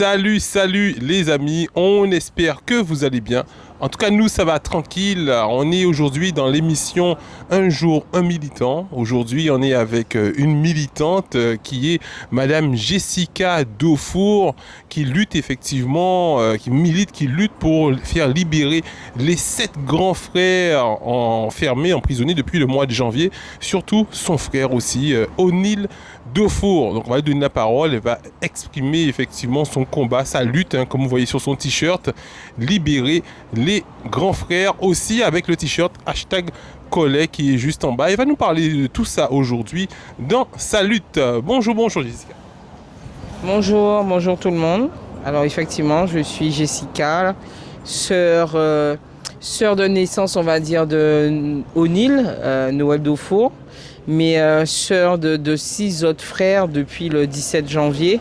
Salut, salut les amis, on espère que vous allez bien. En tout cas, nous, ça va tranquille. On est aujourd'hui dans l'émission Un jour, un militant. Aujourd'hui, on est avec une militante qui est Madame Jessica Daufour, qui lutte effectivement, qui lutte pour faire libérer les 7 grands frères enfermés, emprisonnés depuis le mois de janvier. Surtout son frère aussi, O'Neill Daufour. Donc, on va lui donner la parole. Elle va exprimer effectivement son combat, sa lutte, comme vous voyez sur son t-shirt, libérer les grands frères, aussi avec le t-shirt hashtag Collet qui est juste en bas. Il va nous parler de tout ça aujourd'hui dans sa lutte. Bonjour, bonjour Jessica. Bonjour, bonjour tout le monde. Alors effectivement, je suis Jessica, sœur de naissance, on va dire, de O'Neill, Noël Daufour, mais sœur de 6 autres frères depuis le 17 janvier,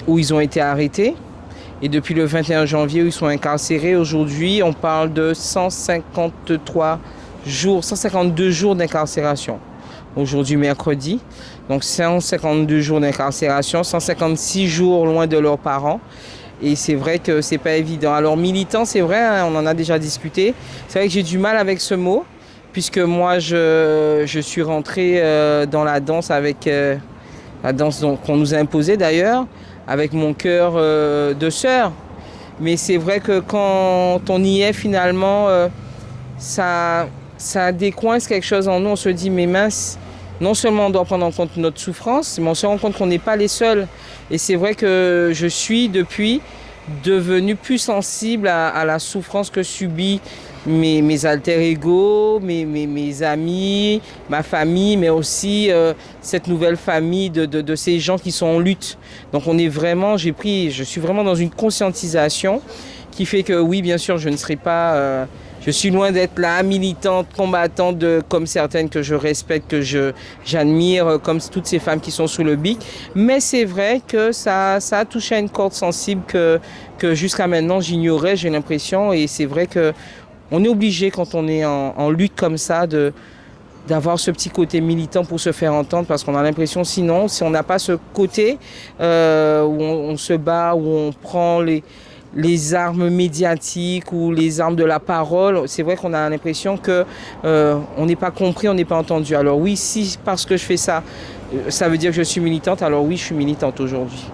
où ils ont été arrêtés. Et depuis le 21 janvier où ils sont incarcérés, aujourd'hui, on parle de 152 jours d'incarcération. Aujourd'hui, mercredi. Donc 152 jours d'incarcération, 156 jours loin de leurs parents. Et c'est vrai que c'est pas évident. Alors militant, c'est vrai, hein, on en a déjà discuté. C'est vrai que j'ai du mal avec ce mot, puisque moi, je suis rentrée dans la danse avec la danse qu'on nous a imposée d'ailleurs, avec mon cœur de sœur. Mais c'est vrai que quand on y est finalement, ça décoince quelque chose en nous. On se dit, mais mince, non seulement on doit prendre en compte notre souffrance, mais on se rend compte qu'on n'est pas les seuls. Et c'est vrai que je suis depuis devenue plus sensible à la souffrance que subit mes alter ego, mes amis, ma famille, mais aussi cette nouvelle famille de ces gens qui sont en lutte. Donc on est vraiment, je suis vraiment dans une conscientisation qui fait que oui, bien sûr, je ne serai pas, je suis loin d'être la militante, combattante comme certaines que je respecte, que j'admire, comme toutes ces femmes qui sont sous le bic. Mais c'est vrai que ça a touché à une corde sensible que jusqu'à maintenant j'ignorais, j'ai l'impression, et c'est vrai que on est obligé, quand on est en lutte comme ça, d'avoir ce petit côté militant pour se faire entendre, parce qu'on a l'impression, sinon, si on n'a pas ce côté où on se bat, où on prend les armes médiatiques ou les armes de la parole, c'est vrai qu'on a l'impression qu'on n'est pas compris, on n'est pas entendu. Alors oui, si parce que je fais ça, ça veut dire que je suis militante, alors oui, je suis militante aujourd'hui.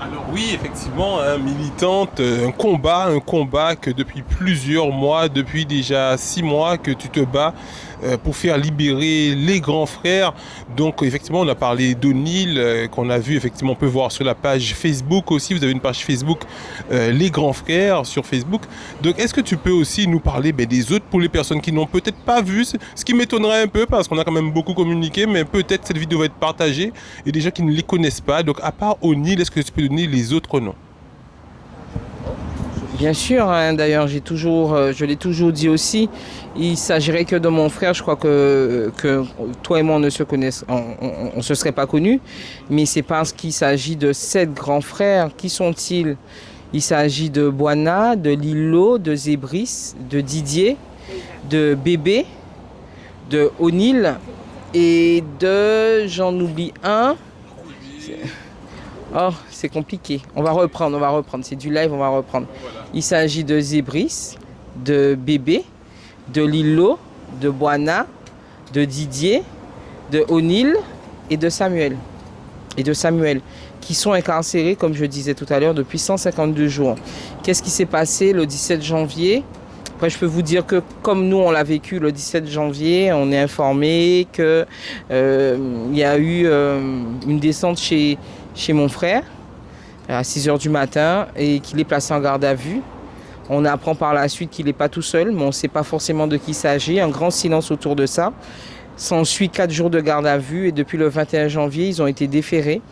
Alors oui, effectivement, militante, un combat que depuis plusieurs mois, depuis déjà 6 mois que tu te bats pour faire libérer les grands frères. Donc effectivement, on a parlé d'O'Neill, qu'on a vu, effectivement, on peut voir sur la page Facebook aussi. Vous avez une page Facebook, Les Grands Frères, sur Facebook. Donc est-ce que tu peux aussi nous parler des autres, pour les personnes qui n'ont peut-être pas vu, ce qui m'étonnerait un peu, parce qu'on a quand même beaucoup communiqué, mais peut-être cette vidéo va être partagée, et des gens qui ne les connaissent pas. Donc à part O'Neill, est-ce que tu peux donner les autres noms? Bien sûr, hein, d'ailleurs, je l'ai toujours dit aussi, il s'agirait que de mon frère. Je crois que toi et moi, on ne se connaisse, on se serait pas connus, mais c'est parce qu'il s'agit de 7 grands frères. Qui sont-ils? Il s'agit de Boana, de Lilo, de Zébris, de Didier, de Bébé, de O'Neill et j'en oublie un. Oh, c'est compliqué. On va reprendre. C'est du live, on va reprendre. Voilà. Il s'agit de Zébris, de Bébé, de Lilo, de Boana, de Didier, de O'Neill et de Samuel. Qui sont incarcérés, comme je disais tout à l'heure, depuis 152 jours. Qu'est-ce qui s'est passé le 17 janvier? Après, je peux vous dire que comme nous, on l'a vécu le 17 janvier, on est informé qu'il y a eu une descente chez mon frère à 6h du matin et qu'il est placé en garde à vue. On apprend par la suite qu'il n'est pas tout seul, mais on ne sait pas forcément de qui il s'agit. Un grand silence autour de ça. S'ensuit 4 jours de garde à vue et depuis le 21 janvier, ils ont été déférés.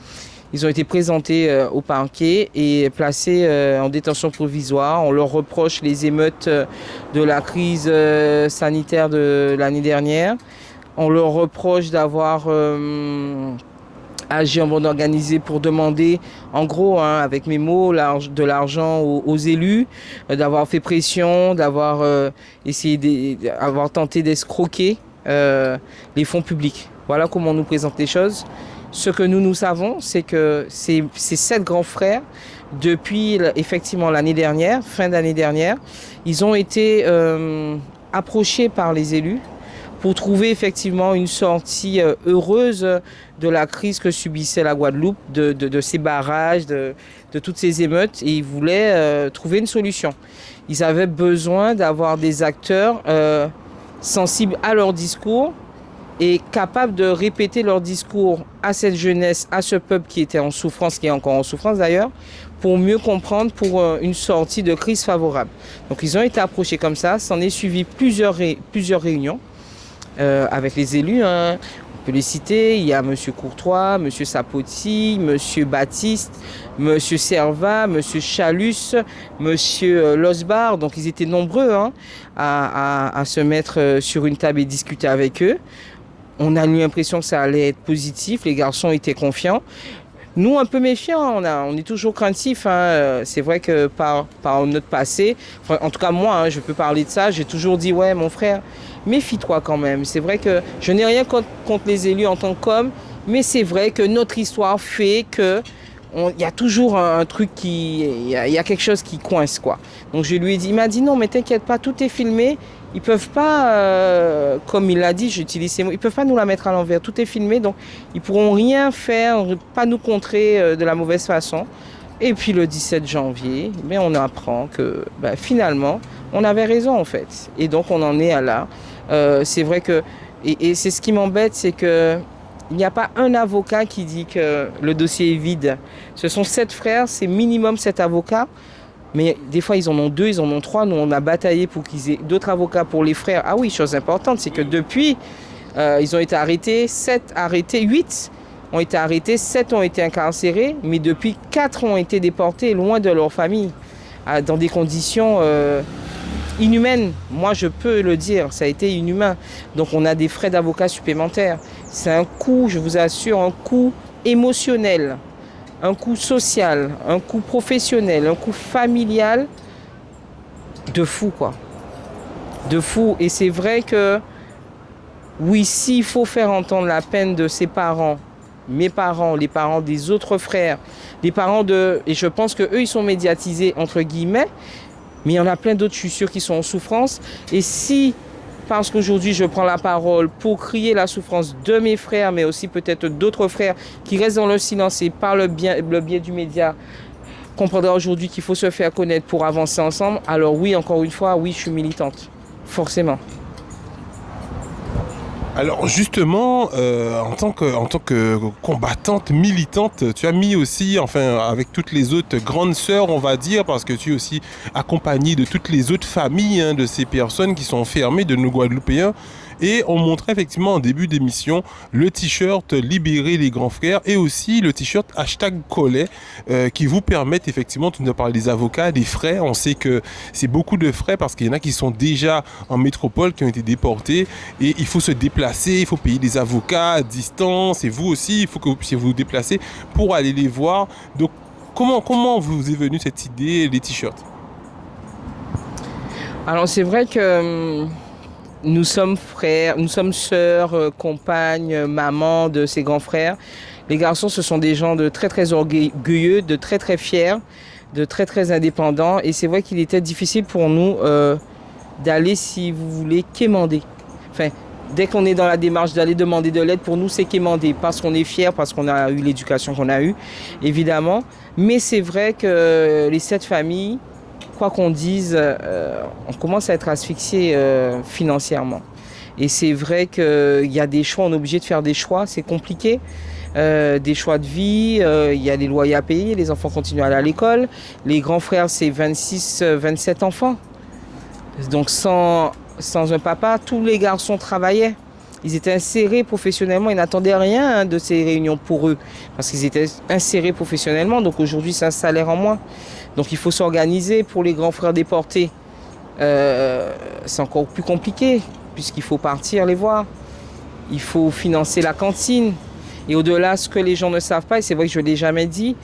Ils ont été présentés au parquet et placés en détention provisoire. On leur reproche les émeutes de la crise sanitaire de l'année dernière. On leur reproche d'avoir agi en bande organisée pour demander, en gros, avec mes mots, de l'argent aux élus, d'avoir fait pression, d'avoir d'avoir tenté d'escroquer les fonds publics. Voilà comment on nous présente les choses. Ce que nous savons, c'est que ces 7 grands frères, depuis effectivement l'année dernière, fin d'année dernière, ils ont été approchés par les élus pour trouver effectivement une sortie heureuse de la crise que subissait la Guadeloupe, de ces barrages, de toutes ces émeutes, et ils voulaient trouver une solution. Ils avaient besoin d'avoir des acteurs sensibles à leur discours et capables de répéter leur discours à cette jeunesse, à ce peuple qui était en souffrance, qui est encore en souffrance d'ailleurs, pour mieux comprendre, pour une sortie de crise favorable. Donc ils ont été approchés comme ça, s'en est suivi plusieurs réunions avec les élus, hein. On peut les citer, il y a M. Courtois, M. Sapoti, M. Baptiste, M. Servat, M. Chalus, M. Losbar. Donc ils étaient nombreux, hein, à se mettre sur une table et discuter avec eux. On a eu l'impression que ça allait être positif, les garçons étaient confiants. Nous, un peu méfiants, on est toujours craintifs, hein. C'est vrai que par notre passé, enfin, en tout cas moi, hein, je peux parler de ça, j'ai toujours dit, ouais mon frère, méfie-toi quand même. C'est vrai que je n'ai rien contre les élus en tant qu'hommes, mais c'est vrai que notre histoire fait que il y a toujours un truc il y a quelque chose qui coince, quoi. Donc je lui ai dit, il m'a dit non mais t'inquiète pas, tout est filmé. Ils peuvent pas, comme il l'a dit, j'utilise ces mots, ils peuvent pas nous la mettre à l'envers. Tout est filmé, donc ils pourront rien faire, pas nous contrer de la mauvaise façon. Et puis le 17 janvier, on apprend que finalement, on avait raison en fait. Et donc on en est à là. C'est vrai que, et c'est ce qui m'embête, c'est que il n'y a pas un avocat qui dit que le dossier est vide. Ce sont 7 frères, c'est minimum 7 avocats. Mais des fois, ils en ont 2, ils en ont 3. Nous, on a bataillé pour qu'ils aient d'autres avocats pour les frères. Ah oui, chose importante, c'est que depuis, ils ont été arrêtés, 8 ont été arrêtés, 7 ont été incarcérés, mais depuis 4 ont été déportés loin de leur famille, dans des conditions inhumaines. Moi, je peux le dire, ça a été inhumain. Donc, on a des frais d'avocats supplémentaires. C'est un coût, je vous assure, un coût émotionnel, un coût social, un coût professionnel, un coût familial de fou, quoi. De fou. Et c'est vrai que, oui, s'il faut faire entendre la peine de ses parents, mes parents, les parents des autres frères, les parents de... Et je pense qu'eux, ils sont médiatisés, entre guillemets, mais il y en a plein d'autres, je suis sûre, qui sont en souffrance. Et si, parce qu'aujourd'hui, je prends la parole pour crier la souffrance de mes frères, mais aussi peut-être d'autres frères qui restent dans le silence et par le biais du média, comprendra aujourd'hui qu'il faut se faire connaître pour avancer ensemble, alors oui, encore une fois, oui, je suis militante. Forcément. Alors justement, en tant que combattante, militante, tu as mis aussi, enfin avec toutes les autres grandes sœurs, on va dire, parce que tu es aussi accompagnée de toutes les autres familles, hein, de ces personnes qui sont enfermées, de nos Guadeloupéens. Et on montrait effectivement en début d'émission le t-shirt Libérer les grands frères et aussi le t-shirt #Collet qui vous permettent effectivement, tu nous as parlé des avocats, des frais. On sait que c'est beaucoup de frais parce qu'il y en a qui sont déjà en métropole, qui ont été déportés et il faut se déplacer, il faut payer des avocats à distance et vous aussi, il faut que vous puissiez vous déplacer pour aller les voir. Donc comment vous est venue cette idée, les t-shirts? Alors c'est vrai que... nous sommes frères, nous sommes sœurs, compagnes, mamans de ces grands frères. Les garçons, ce sont des gens de très très orgueilleux, de très très fiers, de très très indépendants. Et c'est vrai qu'il était difficile pour nous d'aller, si vous voulez, quémander. Enfin, dès qu'on est dans la démarche d'aller demander de l'aide, pour nous, c'est quémander. Parce qu'on est fiers, parce qu'on a eu l'éducation qu'on a eue, évidemment. Mais c'est vrai que les 7 familles, quoi qu'on dise, on commence à être asphyxié financièrement. Et c'est vrai qu'il y a des choix, on est obligé de faire des choix, c'est compliqué. Des choix de vie, il y a les loyers à payer, les enfants continuent à aller à l'école. Les grands frères, c'est 26, 27 enfants. Donc sans un papa, tous les garçons travaillaient. Ils étaient insérés professionnellement, ils n'attendaient rien de ces réunions pour eux. Parce qu'ils étaient insérés professionnellement, donc aujourd'hui c'est un salaire en moins. Donc il faut s'organiser pour les grands frères déportés. C'est encore plus compliqué, puisqu'il faut partir les voir. Il faut financer la cantine. Et au-delà, ce que les gens ne savent pas, et c'est vrai que je ne l'ai jamais dit,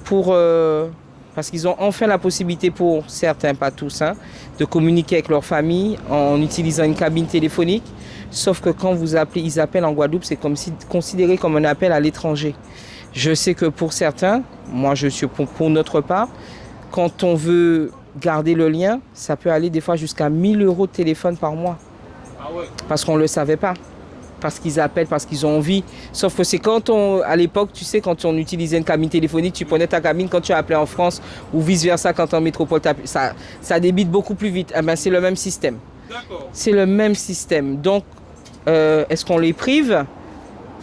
parce qu'ils ont enfin la possibilité pour certains, pas tous, hein, de communiquer avec leur famille en utilisant une cabine téléphonique. Sauf que quand vous appelez, ils appellent en Guadeloupe, c'est comme si considéré comme un appel à l'étranger. Je sais que pour certains, moi je suis pour notre part, quand on veut garder le lien, ça peut aller des fois jusqu'à 1 000 € de téléphone par mois. Ah ouais. Parce qu'on ne le savait pas. Parce qu'ils appellent, parce qu'ils ont envie. Sauf que c'est quand on, à l'époque, tu sais, quand on utilisait une cabine téléphonique, tu prenais ta cabine quand tu appelais en France ou vice-versa quand en métropole, ça débite beaucoup plus vite. Eh ben, c'est le même système. D'accord. C'est le même système. Donc, est-ce qu'on les prive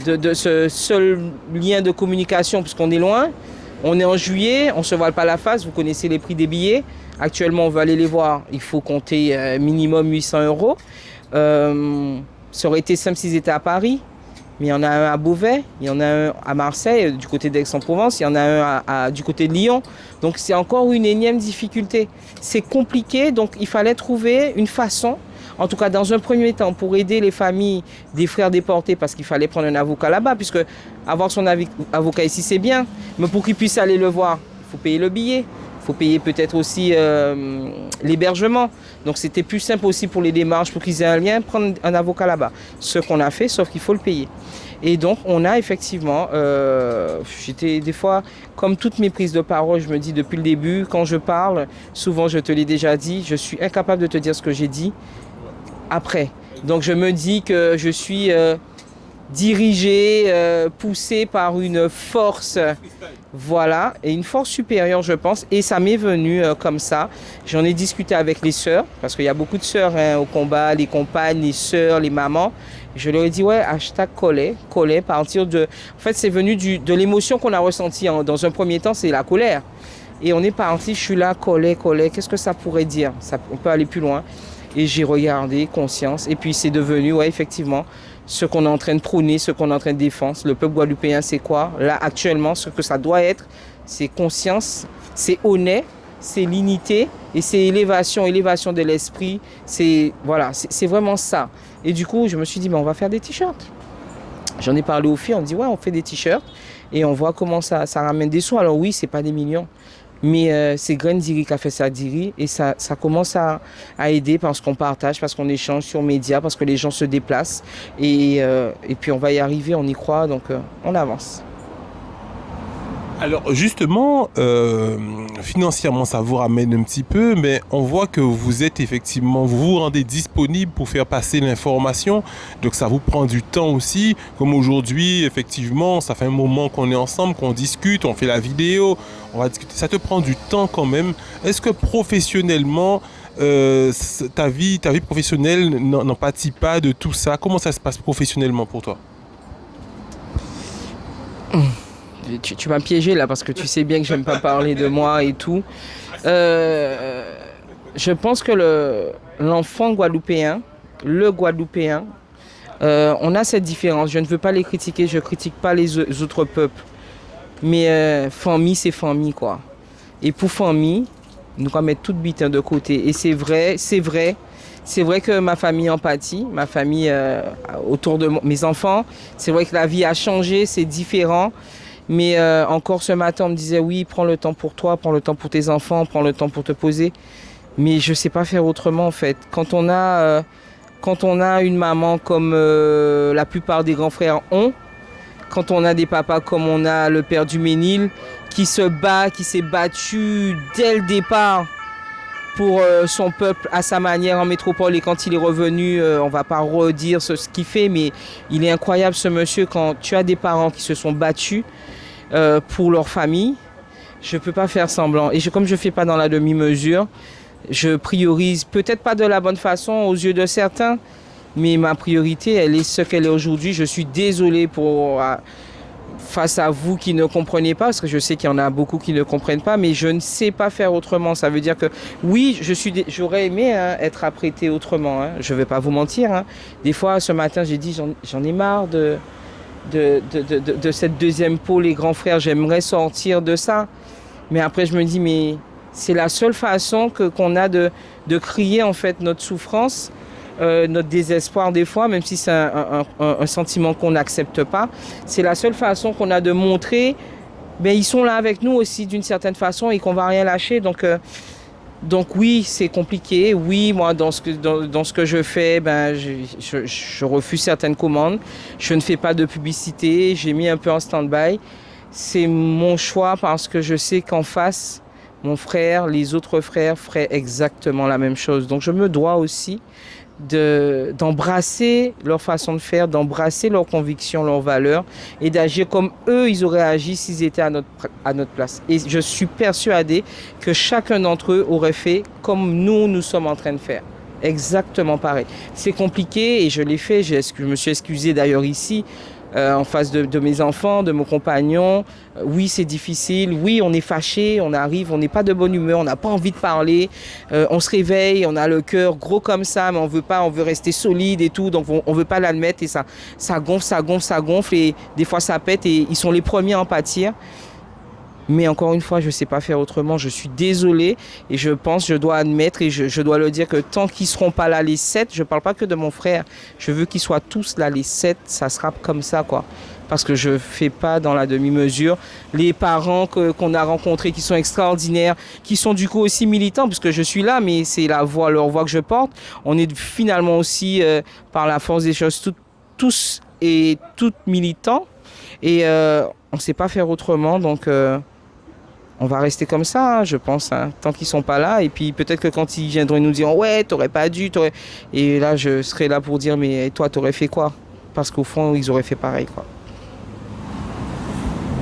de ce seul lien de communication puisqu'on est loin? On est en juillet, on ne se voile pas la face, vous connaissez les prix des billets. Actuellement, on veut aller les voir, il faut compter minimum 800 €. Ça aurait été simple s'ils étaient à Paris, mais il y en a un à Beauvais, il y en a un à Marseille, du côté d'Aix-en-Provence, il y en a un du côté de Lyon. Donc c'est encore une énième difficulté. C'est compliqué, donc il fallait trouver une façon, en tout cas dans un premier temps, pour aider les familles des frères déportés, parce qu'il fallait prendre un avocat là-bas, puisque avoir son avocat ici c'est bien, mais pour qu'il puisse aller le voir, il faut payer le billet. Il faut payer peut-être aussi l'hébergement. Donc c'était plus simple aussi pour les démarches, pour qu'ils aient un lien, prendre un avocat là-bas. Ce qu'on a fait, sauf qu'il faut le payer. Et donc on a effectivement, j'étais des fois, comme toutes mes prises de parole, je me dis depuis le début, quand je parle, souvent je te l'ai déjà dit, je suis incapable de te dire ce que j'ai dit après. Donc je me dis que je suis dirigé, poussé par une force, voilà, et une force supérieure, je pense. Et ça m'est venu comme ça. J'en ai discuté avec les sœurs, parce qu'il y a beaucoup de sœurs au combat, les compagnes, les sœurs, les mamans. Je leur ai dit, ouais, #collet, partir de... En fait, c'est venu de l'émotion qu'on a ressentie. Dans un premier temps, c'est la colère. Et on est parti, je suis là, collet, qu'est-ce que ça pourrait dire? On peut aller plus loin. Et j'ai regardé, conscience. Et puis c'est devenu, ouais, effectivement, ce qu'on est en train de prôner, ce qu'on est en train de défendre. Le peuple guadeloupéen, c'est quoi? Là, actuellement, ce que ça doit être, c'est conscience, c'est honnête, c'est l'unité et c'est élévation de l'esprit. C'est voilà, c'est vraiment ça. Et du coup, je me suis dit, mais on va faire des t-shirts. J'en ai parlé aux filles, on dit, ouais, on fait des t-shirts et on voit comment ça ramène des sous. Alors oui, c'est pas des millions. Mais c'est Graine Diri qui a fait ça Diri et ça commence à aider parce qu'on partage, parce qu'on échange sur médias, parce que les gens se déplacent et puis on va y arriver, on y croit, donc on avance. Alors justement, financièrement, ça vous ramène un petit peu, mais on voit que vous êtes effectivement, vous vous rendez disponible pour faire passer l'information, donc ça vous prend du temps aussi. Comme aujourd'hui, effectivement, ça fait un moment qu'on est ensemble, qu'on discute, on fait la vidéo, on va discuter. Ça te prend du temps quand même. Est-ce que professionnellement, ta vie professionnelle n'en pâtit pas de tout ça? Comment ça se passe professionnellement pour toi? Tu m'as piégé là parce que tu sais bien que j'aime pas parler de moi et tout. Je pense que l'enfant guadeloupéen, le guadeloupéen, on a cette différence. Je ne veux pas les critiquer, je critique pas les autres peuples. Mais famille, c'est famille quoi. Et pour famille, nous allons mettre toute bite de côté. Et c'est vrai que ma famille en pâtit, ma famille autour de mes enfants. C'est vrai que la vie a changé, c'est différent. Mais encore ce matin, on me disait, oui, prends le temps pour toi, prends le temps pour tes enfants, prends le temps pour te poser. Mais je ne sais pas faire autrement, en fait. Quand on a une maman comme la plupart des grands frères ont, quand on a des papas comme on a le père du Ménil, qui se bat, qui s'est battu dès le départ pour son peuple à sa manière en métropole. Et quand il est revenu, on ne va pas redire ce qu'il fait, mais il est incroyable ce monsieur. Quand tu as des parents qui se sont battus pour leur famille, je ne peux pas faire semblant. Et comme je ne fais pas dans la demi-mesure, je priorise peut-être pas de la bonne façon aux yeux de certains, mais ma priorité, elle est ce qu'elle est aujourd'hui. Je suis désolé face à vous qui ne comprenez pas, parce que je sais qu'il y en a beaucoup qui ne comprennent pas, mais je ne sais pas faire autrement. Ça veut dire que oui, j'aurais aimé être apprêté autrement. Je ne vais pas vous mentir. Des fois, ce matin, j'ai dit j'en ai marre de cette deuxième peau, les grands frères, j'aimerais sortir de ça. Mais après, je me dis, mais c'est la seule façon qu'on a de crier en fait notre souffrance, notre désespoir des fois, même si c'est un sentiment qu'on n'accepte pas. C'est la seule façon qu'on a de montrer, ils sont là avec nous aussi d'une certaine façon et qu'on ne va rien lâcher. Donc Donc oui, c'est compliqué. Oui, moi, dans ce que je fais, ben, je refuse certaines commandes. Je ne fais pas de publicité. J'ai mis un peu en stand-by. C'est mon choix parce que je sais qu'en face, mon frère, les autres frères feraient exactement la même chose. Donc je me dois aussi d'embrasser leur façon de faire, d'embrasser leurs convictions, leurs valeurs et d'agir comme eux, ils auraient agi s'ils étaient à notre place. Et je suis persuadée que chacun d'entre eux aurait fait comme nous sommes en train de faire. Exactement pareil. C'est compliqué et je l'ai fait. Je me suis excusé d'ailleurs ici. En face de mes enfants, de mon compagnon. Oui, c'est difficile. Oui, on est fâché, on arrive, on n'est pas de bonne humeur, on n'a pas envie de parler. On se réveille, on a le cœur gros comme ça, mais on veut pas, on veut rester solide et tout. Donc, on veut pas l'admettre et ça gonfle, ça gonfle, ça gonfle et des fois ça pète et ils sont les premiers à en pâtir. Mais encore une fois, je ne sais pas faire autrement. Je suis désolée et je pense, je dois admettre et je dois le dire que tant qu'ils ne seront pas là les 7, je ne parle pas que de mon frère. Je veux qu'ils soient tous là les 7, ça sera comme ça quoi. Parce que je ne fais pas dans la demi-mesure. Les parents qu'on a rencontrés qui sont extraordinaires, qui sont du coup aussi militants, puisque je suis là, mais c'est leur voix que je porte. On est finalement aussi, par la force des choses, tous et toutes militants. Et on ne sait pas faire autrement, donc... on va rester comme ça, hein, je pense, hein, tant qu'ils ne sont pas là. Et puis peut-être que quand ils viendront, ils nous diront « Ouais, t'aurais pas dû. » Et là, je serai là pour dire « Mais toi, t'aurais fait quoi ?» Parce qu'au fond, ils auraient fait pareil, quoi.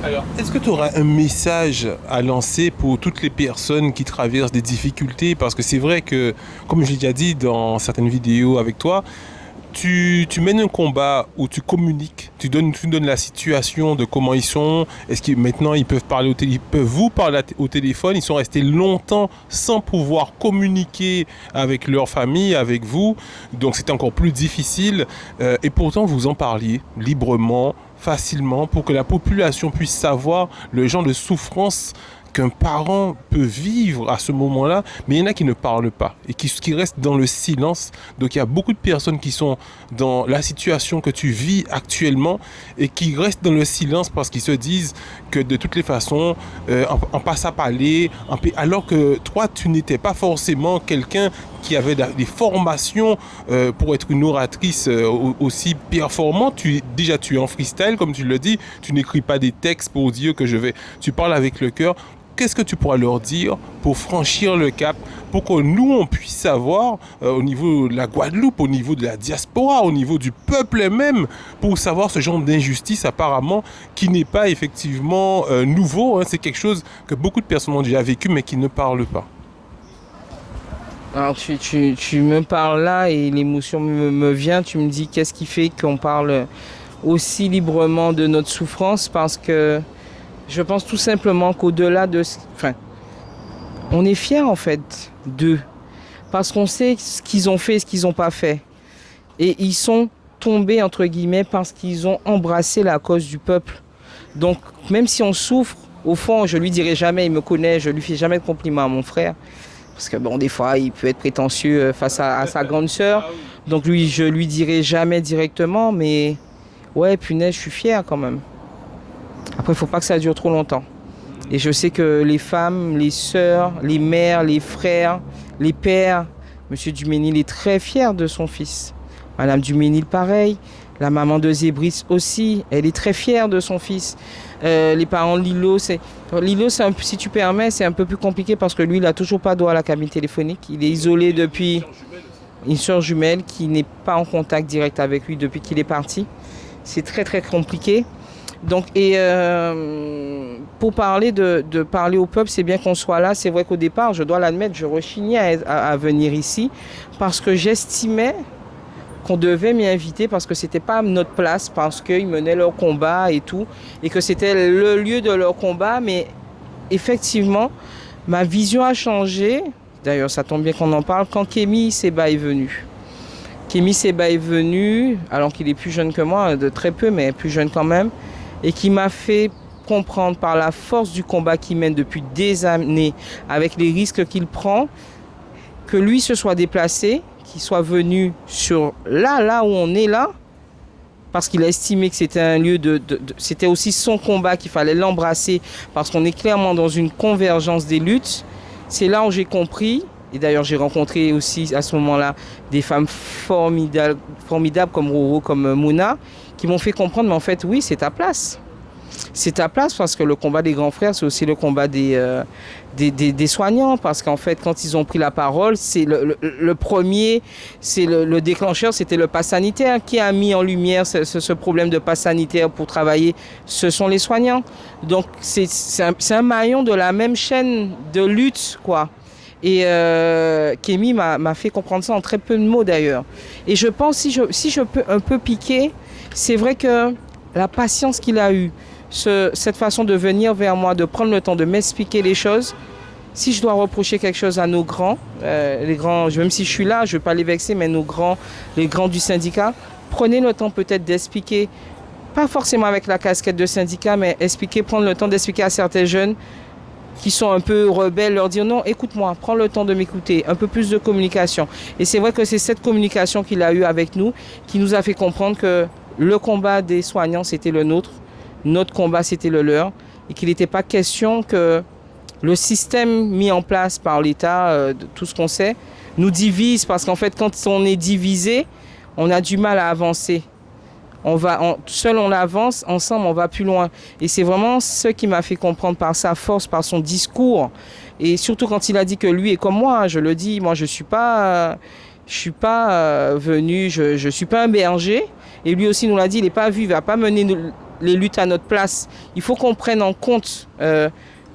Alors, est-ce que tu auras un message à lancer pour toutes les personnes qui traversent des difficultés? Parce que c'est vrai que, comme je l'ai déjà dit dans certaines vidéos avec toi, tu mènes un combat où tu communiques, tu donnes la situation de comment ils sont, est-ce que maintenant ils peuvent parler ils peuvent vous parler au téléphone, ils sont restés longtemps sans pouvoir communiquer avec leur famille, avec vous, donc c'est encore plus difficile, et pourtant vous en parliez librement, facilement, pour que la population puisse savoir le genre de souffrance qu'un parent peut vivre à ce moment-là, mais il y en a qui ne parlent pas et qui restent dans le silence. Donc il y a beaucoup de personnes qui sont dans la situation que tu vis actuellement et qui restent dans le silence parce qu'ils se disent que de toutes les façons, en passant par parler, alors que toi, tu n'étais pas forcément quelqu'un qui avait des formations pour être une oratrice aussi performante. Tu es en freestyle, comme tu le dis, tu n'écris pas des textes pour dire que tu parles avec le cœur. Qu'est-ce que tu pourras leur dire pour franchir le cap, pour que nous, on puisse savoir au niveau de la Guadeloupe, au niveau de la diaspora, au niveau du peuple même, pour savoir ce genre d'injustice apparemment qui n'est pas effectivement nouveau, hein, c'est quelque chose que beaucoup de personnes ont déjà vécu mais qui ne parlent pas. Alors tu me parles là et l'émotion me vient, tu me dis qu'est-ce qui fait qu'on parle aussi librement de notre souffrance, parce que je pense tout simplement qu'au-delà de... Enfin, on est fiers en fait d'eux, parce qu'on sait ce qu'ils ont fait et ce qu'ils n'ont pas fait. Et ils sont tombés, entre guillemets, parce qu'ils ont embrassé la cause du peuple. Donc, même si on souffre, au fond, je lui dirai jamais, il me connaît, je lui fais jamais de compliments à mon frère. Parce que bon, des fois, il peut être prétentieux face à sa grande sœur. Donc, je lui dirai jamais directement, mais ouais, punaise, je suis fier quand même. Après, il ne faut pas que ça dure trop longtemps. Et je sais que les femmes, les sœurs, les mères, les frères, les pères, M. Duménil est très fier de son fils. Madame Duménil, pareil. La maman de Zébris aussi, elle est très fière de son fils. Les parents de Lilo, si tu permets, c'est un peu plus compliqué parce que lui, il n'a toujours pas droit à la cabine téléphonique. Il est isolé depuis une sœur jumelle qui n'est pas en contact direct avec lui depuis qu'il est parti. C'est très, très compliqué. Donc, pour parler de parler au peuple, c'est bien qu'on soit là. C'est vrai qu'au départ, je dois l'admettre, je rechignais à venir ici parce que j'estimais qu'on devait m'y inviter parce que c'était pas notre place, parce qu'ils menaient leur combat et tout, et que c'était le lieu de leur combat. Mais effectivement, ma vision a changé. D'ailleurs, ça tombe bien qu'on en parle quand Kémy Séba est venu. Kémy Séba est venu, alors qu'il est plus jeune que moi, de très peu, mais plus jeune quand même, et qui m'a fait comprendre par la force du combat qu'il mène depuis des années, avec les risques qu'il prend, que lui se soit déplacé, qu'il soit venu sur là où on est là, parce qu'il a estimé que c'était un lieu c'était aussi son combat, qu'il fallait l'embrasser, parce qu'on est clairement dans une convergence des luttes. c'est là où j'ai compris, et d'ailleurs j'ai rencontré aussi à ce moment-là des femmes formidables comme Roro, comme Mouna, qui m'ont fait comprendre, mais en fait, oui, c'est ta place. C'est ta place parce que le combat des grands frères, c'est aussi le combat des soignants. Parce qu'en fait, quand ils ont pris la parole, c'est le premier, c'est le déclencheur, c'était le pass sanitaire qui a mis en lumière ce problème de pass sanitaire pour travailler. Ce sont les soignants. Donc, c'est un maillon de la même chaîne de lutte, quoi. Et Kémy m'a fait comprendre ça en très peu de mots d'ailleurs. Et je pense, si je peux un peu piquer, c'est vrai que la patience qu'il a eue, cette façon de venir vers moi, de prendre le temps de m'expliquer les choses. Si je dois reprocher quelque chose à nos grands, les grands, même si je suis là, je ne veux pas les vexer, mais les grands du syndicat, prenez le temps peut-être d'expliquer, pas forcément avec la casquette de syndicat, mais prendre le temps d'expliquer à certains jeunes qui sont un peu rebelles, leur dire non, écoute-moi, prends le temps de m'écouter, un peu plus de communication. Et c'est vrai que c'est cette communication qu'il a eue avec nous qui nous a fait comprendre que le combat des soignants, c'était le nôtre. Notre combat, c'était le leur. Et qu'il n'était pas question que le système mis en place par l'État, tout ce qu'on sait, nous divise. Parce qu'en fait, quand on est divisé, on a du mal à avancer. Seul on avance, ensemble on va plus loin. Et c'est vraiment ce qui m'a fait comprendre par sa force, par son discours. Et surtout quand il a dit que lui est comme moi, je le dis, moi je suis pas venu, je suis pas un berger. Et lui aussi nous l'a dit, il n'est pas vu, il ne va pas mener les luttes à notre place. Il faut qu'on prenne en compte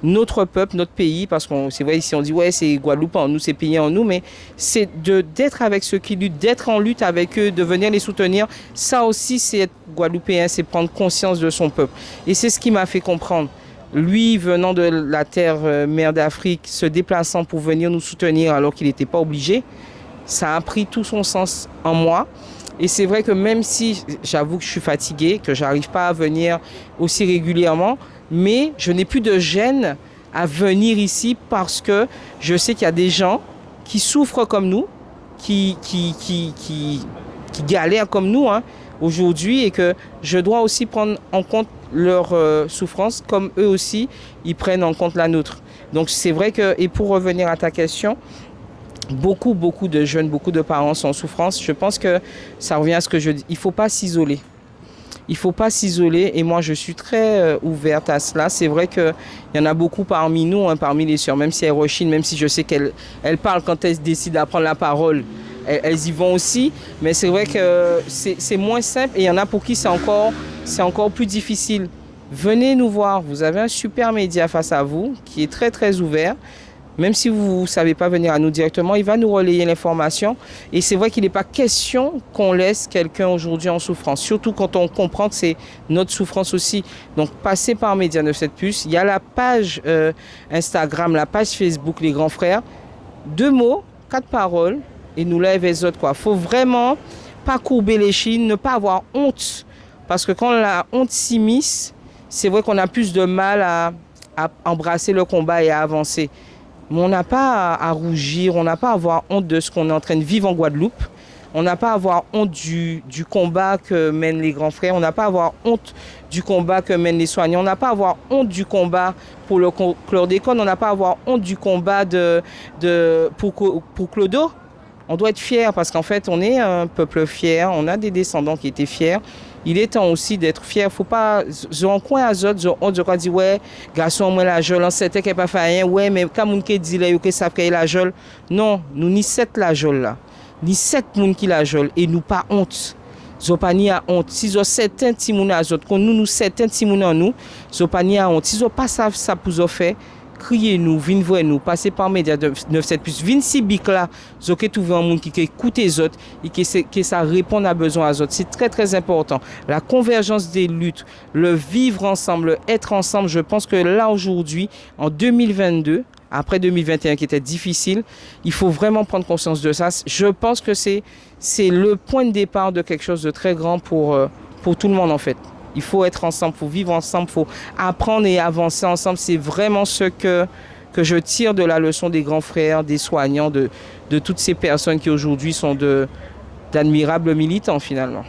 notre peuple, notre pays, parce que c'est vrai, ici on dit ouais c'est Guadeloupe en nous, c'est pays en nous, mais c'est d'être avec ceux qui luttent, d'être en lutte avec eux, de venir les soutenir. Ça aussi c'est être guadeloupéen, c'est prendre conscience de son peuple. Et c'est ce qui m'a fait comprendre. Lui, venant de la terre mère d'Afrique, se déplaçant pour venir nous soutenir alors qu'il n'était pas obligé, ça a pris tout son sens en moi. Et c'est vrai que même si j'avoue que je suis fatiguée, que je n'arrive pas à venir aussi régulièrement, mais je n'ai plus de gêne à venir ici parce que je sais qu'il y a des gens qui souffrent comme nous, qui galèrent comme nous aujourd'hui et que je dois aussi prendre en compte leur souffrance comme eux aussi, ils prennent en compte la nôtre. Donc c'est vrai que, et pour revenir à ta question, beaucoup de jeunes, beaucoup de parents sont en souffrance. Je pense que ça revient à ce que je dis. Il ne faut pas s'isoler. Il ne faut pas s'isoler et moi je suis très ouverte à cela. C'est vrai qu'il y en a beaucoup parmi nous, parmi les sœurs, même si elles rechignent, même si je sais qu'elles parlent quand elles décident de prendre la parole, elles y vont aussi. Mais c'est vrai que c'est moins simple et il y en a pour qui c'est encore plus difficile. Venez nous voir, vous avez un super média face à vous qui est très très ouvert. Même si vous ne savez pas venir à nous directement, il va nous relayer l'information. Et c'est vrai qu'il n'est pas question qu'on laisse quelqu'un aujourd'hui en souffrance. Surtout quand on comprend que c'est notre souffrance aussi. Donc, passez par Média 97+. Il y a la page Instagram, la page Facebook, les grands frères. 2 mots, 4 paroles, et nous lève les autres. Il faut vraiment pas courber les chines, ne pas avoir honte. Parce que quand la honte s'immisce, c'est vrai qu'on a plus de mal à embrasser le combat et à avancer. Mais on n'a pas à rougir, on n'a pas à avoir honte de ce qu'on est en train de vivre en Guadeloupe. On n'a pas à avoir honte du combat que mènent les grands frères. On n'a pas à avoir honte du combat que mènent les soignants. On n'a pas à avoir honte du combat pour le chlordécone. On n'a pas à avoir honte du combat pour Clodo. On doit être fiers parce qu'en fait, on est un peuple fier. On a des descendants qui étaient fiers. Il est temps aussi d'être fier. Faut pas en coin à autres, on doit dire ouais, garçon moi la jole, on sait qu'elle pas fait rien. Ouais, mais quand moun qui dit là que savent qu'elle la jole. Non, nous ni cette la jole là. Ni sept moun qui la jole et nous pas honte. Zopani a honte. Si zo certains ti moun a autres, qu'on nous certains ti moun en nous, zopani a honte. Si zo pas savent ça pour zo faire, criez nous, vin voir nous, passez par Média 97+, vin si bic là, zo que trouver un monde qui écoute les autres et que ça répond à besoin aux autres. C'est très très important. La convergence des luttes, le vivre ensemble, le être ensemble, je pense que là aujourd'hui, en 2022, après 2021 qui était difficile, il faut vraiment prendre conscience de ça. Je pense que c'est le point de départ de quelque chose de très grand pour tout le monde en fait. Il faut être ensemble, il faut vivre ensemble, il faut apprendre et avancer ensemble. C'est vraiment ce que je tire de la leçon des grands frères, des soignants, de toutes ces personnes qui aujourd'hui sont d'admirables militants finalement.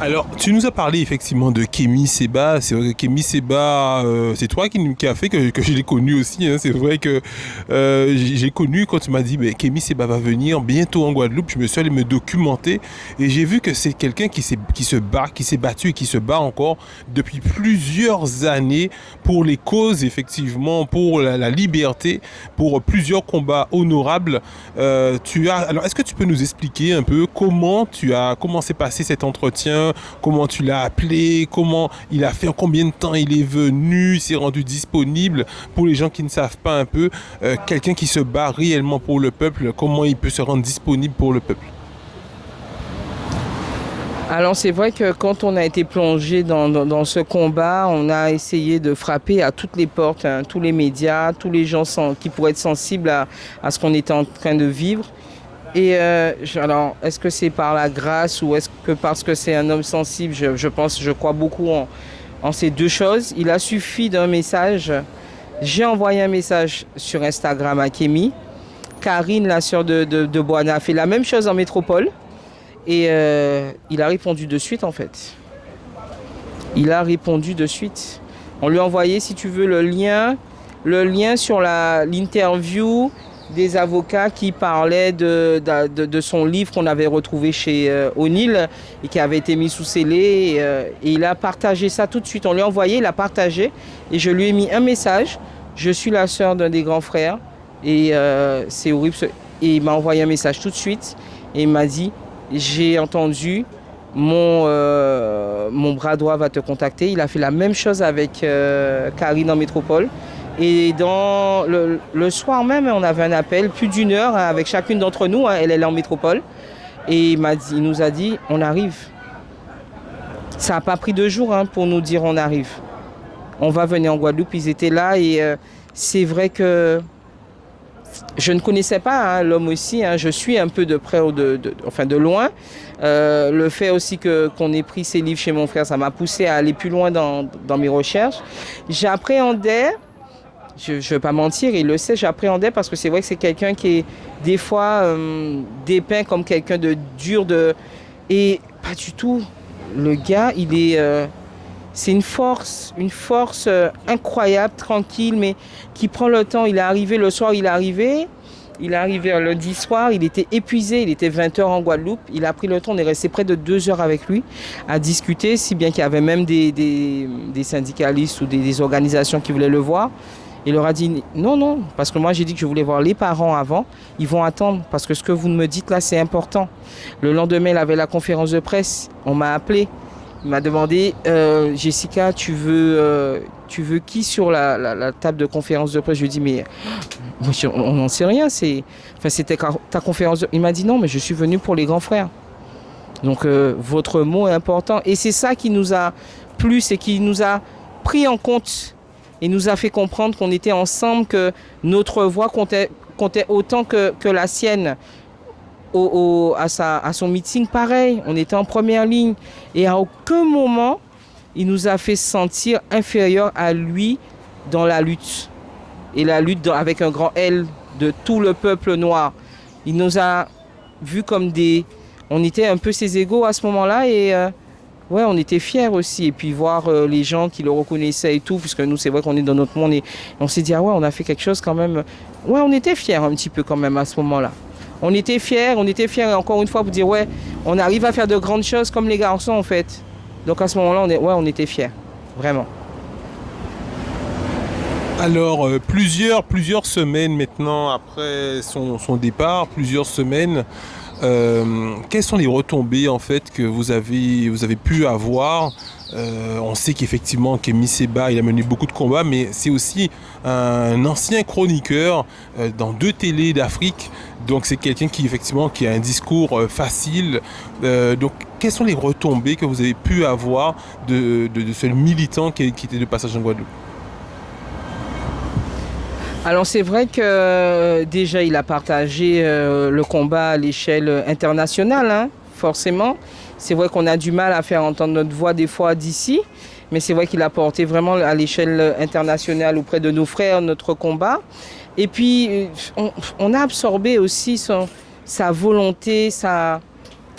Alors, tu nous as parlé effectivement de Kémy Séba. C'est vrai que Kémy Séba, c'est toi qui a fait que je l'ai connu aussi, hein. C'est vrai que j'ai connu quand tu m'as dit mais Kémy Séba va venir bientôt en Guadeloupe. Je me suis allé me documenter et j'ai vu que c'est quelqu'un qui se bat, qui s'est battu et qui se bat encore depuis plusieurs années pour les causes, effectivement, pour la liberté, pour plusieurs combats honorables. Alors, est-ce que tu peux nous expliquer un peu comment s'est passé cet entretien? Comment tu l'as appelé, comment il a fait, en combien de temps il est venu, il s'est rendu disponible pour les gens qui ne savent pas un peu, quelqu'un qui se bat réellement pour le peuple, comment il peut se rendre disponible pour le peuple? Alors c'est vrai que quand on a été plongé dans ce combat, on a essayé de frapper à toutes les portes, hein, tous les médias, tous les gens qui pourraient être sensibles à ce qu'on était en train de vivre. Et alors, est-ce que c'est par la grâce ou est-ce que parce que c'est un homme sensible? Je crois beaucoup en ces deux choses. Il a suffi d'un message. J'ai envoyé un message sur Instagram à Kémy. Karine, la sœur de Boana, a fait la même chose en métropole. Et il a répondu de suite, en fait. Il a répondu de suite. On lui a envoyé, si tu veux, le lien sur l'interview des avocats qui parlaient de son livre qu'on avait retrouvé chez O'Neill et qui avait été mis sous scellé. Et il a partagé ça tout de suite. On lui a envoyé, il a partagé. Et je lui ai mis un message. Je suis la sœur d'un des grands frères. Et c'est horrible. Et il m'a envoyé un message tout de suite. Et il m'a dit, j'ai entendu, mon bras droit va te contacter. Il a fait la même chose avec Karine en métropole. Et dans le soir même, on avait un appel, plus d'1 heure, hein, avec chacune d'entre nous. Hein, elle est en métropole. Et il nous a dit, on arrive. Ça n'a pas pris 2 jours hein, pour nous dire on arrive. On va venir en Guadeloupe. Ils étaient là et c'est vrai que je ne connaissais pas hein, l'homme aussi. Hein, je suis un peu de près ou de loin. Le fait aussi qu'on ait pris ces livres chez mon frère, ça m'a poussé à aller plus loin dans mes recherches. J'appréhendais. Je ne vais pas mentir, il le sait, j'appréhendais parce que c'est vrai que c'est quelqu'un qui est des fois dépeint comme quelqu'un de dur. Et pas du tout. Le gars, c'est une force incroyable, tranquille, mais qui prend le temps. Il est arrivé le soir, il est arrivé lundi soir, il était épuisé, il était 20h en Guadeloupe. Il a pris le temps, on est resté près de 2 heures avec lui à discuter, si bien qu'il y avait même des syndicalistes ou des organisations qui voulaient le voir. Il leur a dit non, parce que moi j'ai dit que je voulais voir les parents avant. Ils vont attendre parce que ce que vous me dites là c'est important. Le lendemain il avait la conférence de presse. On m'a appelé. Il m'a demandé Jessica, tu veux qui sur la table de conférence de presse? Je lui ai dit mais on n'en sait rien. C'était ta conférence. Il m'a dit non mais je suis venu pour les grands frères. Donc votre mot est important. Et c'est ça qui nous a plu, c'est qui nous a pris en compte. Et nous a fait comprendre qu'on était ensemble, que notre voix comptait autant que la sienne. À son meeting, pareil, on était en première ligne. Et à aucun moment, il nous a fait sentir inférieurs à lui dans la lutte. Et la lutte avec un grand L de tout le peuple noir. Il nous a vus comme on était un peu ses égaux à ce moment-là et... ouais, on était fiers aussi. Et puis voir les gens qui le reconnaissaient et tout, puisque nous, c'est vrai qu'on est dans notre monde. Et on s'est dit, ah ouais, on a fait quelque chose quand même. Ouais, on était fiers un petit peu quand même à ce moment-là. On était fiers. Et encore une fois, pour dire, ouais, on arrive à faire de grandes choses comme les garçons, en fait. Donc à ce moment-là, on était fiers. Vraiment. Alors, plusieurs semaines maintenant après son départ, plusieurs semaines, quelles sont les retombées en fait que vous avez pu avoir? On sait qu'effectivement Kémy Séba il a mené beaucoup de combats, mais c'est aussi un ancien chroniqueur dans 2 télés d'Afrique. Donc c'est quelqu'un qui effectivement qui a un discours facile. Donc quelles sont les retombées que vous avez pu avoir de ce militant qui était de passage en Guadeloupe? Alors c'est vrai que déjà il a partagé le combat à l'échelle internationale, hein, forcément. C'est vrai qu'on a du mal à faire entendre notre voix des fois d'ici, mais c'est vrai qu'il a porté vraiment à l'échelle internationale auprès de nos frères notre combat. Et puis on a absorbé aussi sa volonté, sa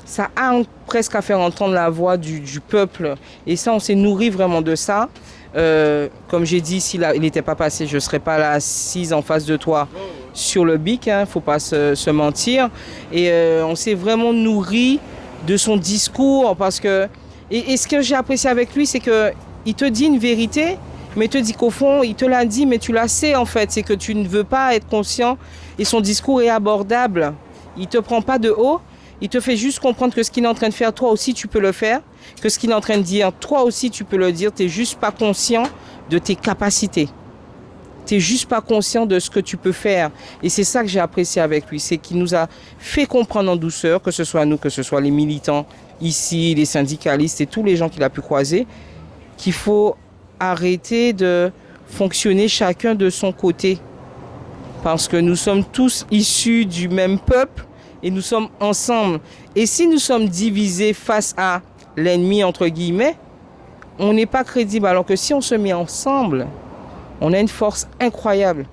ça a presque à faire entendre la voix du peuple. Et ça, on s'est nourri vraiment de ça. Comme j'ai dit, s'il n'était pas passé, je ne serais pas là assise en face de toi sur le bic, hein, faut pas se mentir. Et on s'est vraiment nourri de son discours parce que... Et ce que j'ai apprécié avec lui, c'est qu'il te dit une vérité, mais il te dit qu'au fond, il te l'a dit, mais tu la sais en fait. C'est que tu ne veux pas être conscient et son discours est abordable. Il ne te prend pas de haut, il te fait juste comprendre que ce qu'il est en train de faire, toi aussi tu peux le faire. Que ce qu'il est en train de dire, toi aussi tu peux le dire. Tu n'es juste pas conscient de tes capacités. Tu n'es juste pas conscient de ce que tu peux faire. Et c'est ça que j'ai apprécié avec lui. C'est qu'il nous a fait comprendre en douceur, que ce soit nous, que ce soit les militants ici, les syndicalistes et tous les gens qu'il a pu croiser, qu'il faut arrêter de fonctionner chacun de son côté. Parce que nous sommes tous issus du même peuple et nous sommes ensemble. Et si nous sommes divisés face à l'ennemi, entre guillemets, on n'est pas crédible. Alors que si on se met ensemble, on a une force incroyable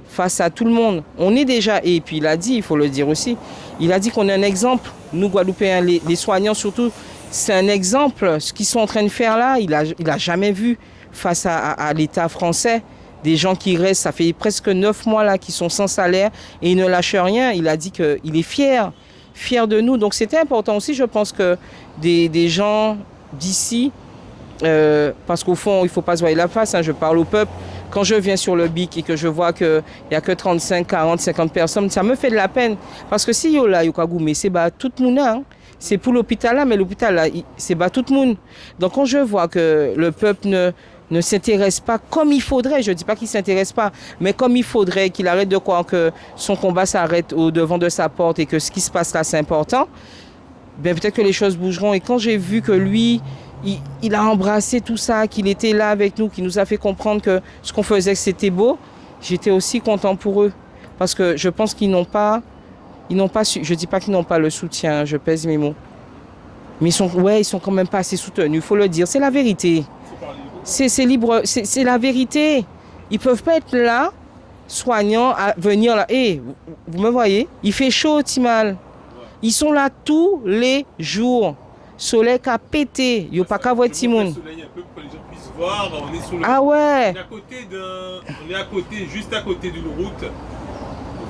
face à tout le monde. On est déjà, et puis il a dit, il faut le dire aussi, il a dit qu'on est un exemple. Nous, Guadeloupéens, les soignants surtout, c'est un exemple. Ce qu'ils sont en train de faire là, il a jamais vu face à l'État français. Des gens qui restent, ça fait presque 9 mois là, qui sont sans salaire et ils ne lâchent rien. Il a dit qu'il est fier de nous. Donc c'était important aussi, je pense que des gens d'ici, parce qu'au fond, il ne faut pas se voir la face, hein, je parle au peuple. Quand je viens sur le BIC et que je vois qu'il n'y a que 35, 40, 50 personnes, ça me fait de la peine. Parce que si yo là, yo mais c'est bah, tout le monde, hein. C'est pour l'hôpital là, mais l'hôpital là, c'est bah, tout le monde. Donc quand je vois que le peuple ne s'intéresse pas comme il faudrait, je ne dis pas qu'il ne s'intéresse pas, mais comme il faudrait, qu'il arrête de croire que son combat s'arrête au devant de sa porte et que ce qui se passe là, c'est important, ben peut-être que les choses bougeront. Et quand j'ai vu que lui, il a embrassé tout ça, qu'il était là avec nous, qu'il nous a fait comprendre que ce qu'on faisait, c'était beau, j'étais aussi content pour eux. Parce que je pense qu'ils n'ont pas je ne dis pas qu'ils n'ont pas le soutien, je pèse mes mots. Mais ils sont quand même pas assez soutenus, il faut le dire, c'est la vérité. C'est libre, c'est la vérité. Ils ne peuvent pas être là, soignants, à venir là. Vous me voyez? Il fait chaud, Timal. Ils sont là tous les jours. Soleil qui a pété. Il n'y a pas qu'à voir Timoun. Le soleil un peu pour que les gens puissent voir. On est sur le... Ah ouais. On est à côté, juste à côté d'une route.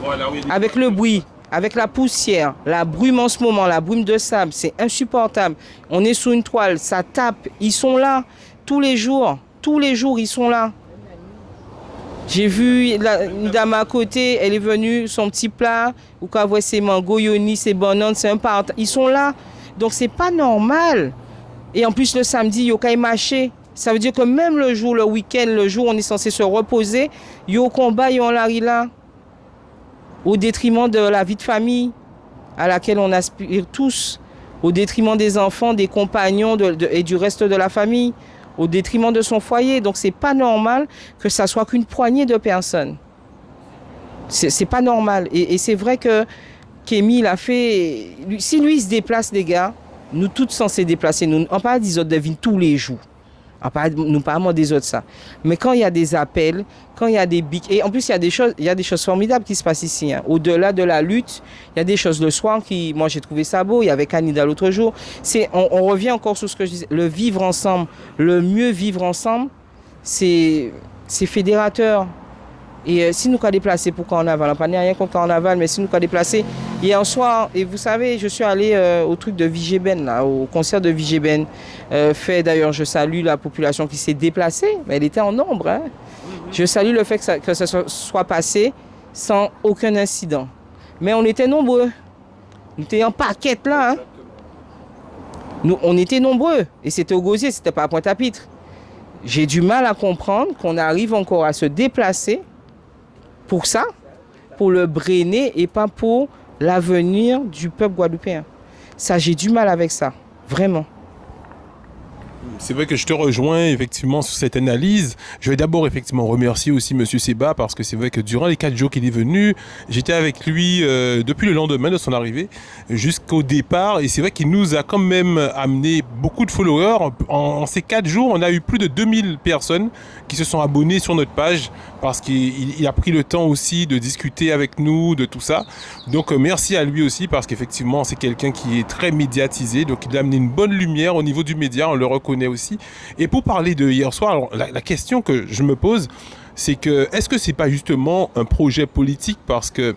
Voilà, avec le bruit, avec la poussière, la brume en ce moment, la brume de sable, c'est insupportable. On est sous une toile, ça tape. Ils sont là. Tous les jours, ils sont là. J'ai vu une dame à côté, elle est venue, son petit plat, ou quand voit ses mangots, yoni, ses bananes, c'est un partage. Ils sont là. Donc c'est pas normal. Et en plus le samedi, yo kay marché. Ça veut dire que même le jour, le week-end, le jour où on est censé se reposer, yo combat, yo la là. Au détriment de la vie de famille à laquelle on aspire tous. Au détriment des enfants, des compagnons et du reste de la famille. Au détriment de son foyer. Donc c'est pas normal que ça soit qu'une poignée de personnes. C'est pas normal. Et c'est vrai que Kémy l'a fait. Si lui il se déplace, les gars, nous tous censés déplacer. Nous, on parle des autres devines tous les jours. Nous parlons des autres ça. Mais quand il y a des appels, quand il y a des bics, et en plus il y a des choses formidables qui se passent ici. Hein. Au-delà de la lutte, il y a des choses le soir qui, moi j'ai trouvé ça beau. Il y avait Canida l'autre jour. On revient encore sur ce que je disais. Le vivre ensemble, le mieux vivre ensemble, c'est fédérateur. Et si nous avons déplacé pour Carnaval, on n'a pas rien contre Carnaval, mais si nous avons déplacé hier soir, et vous savez, je suis allé au truc de Vigében, là, au concert de Vigében. Fait d'ailleurs, je salue la population qui s'est déplacée, mais elle était en nombre. Hein. Je salue le fait que ça soit passé sans aucun incident. Mais on était nombreux. Nous étions en paquette là. Hein. On était nombreux. Et c'était au Gosier, c'était pas à Pointe-à-Pitre. J'ai du mal à comprendre qu'on arrive encore à se déplacer pour ça, pour le Bréné et pas pour l'avenir du peuple guadeloupéen. Ça, j'ai du mal avec ça, vraiment. C'est vrai que je te rejoins effectivement sur cette analyse. Je vais d'abord effectivement remercier aussi Monsieur Seba parce que c'est vrai que durant les 4 jours qu'il est venu, j'étais avec lui depuis le lendemain de son arrivée jusqu'au départ et c'est vrai qu'il nous a quand même amené beaucoup de followers. En ces 4 jours, on a eu plus de 2000 personnes qui se sont abonnées sur notre page parce qu'il a pris le temps aussi de discuter avec nous de tout ça. Donc merci à lui aussi parce qu'effectivement c'est quelqu'un qui est très médiatisé, donc il a amené une bonne lumière au niveau du média, on le reconnaît aussi. Et pour parler de hier soir, alors, la question que je me pose, c'est que est-ce que c'est pas justement un projet politique parce que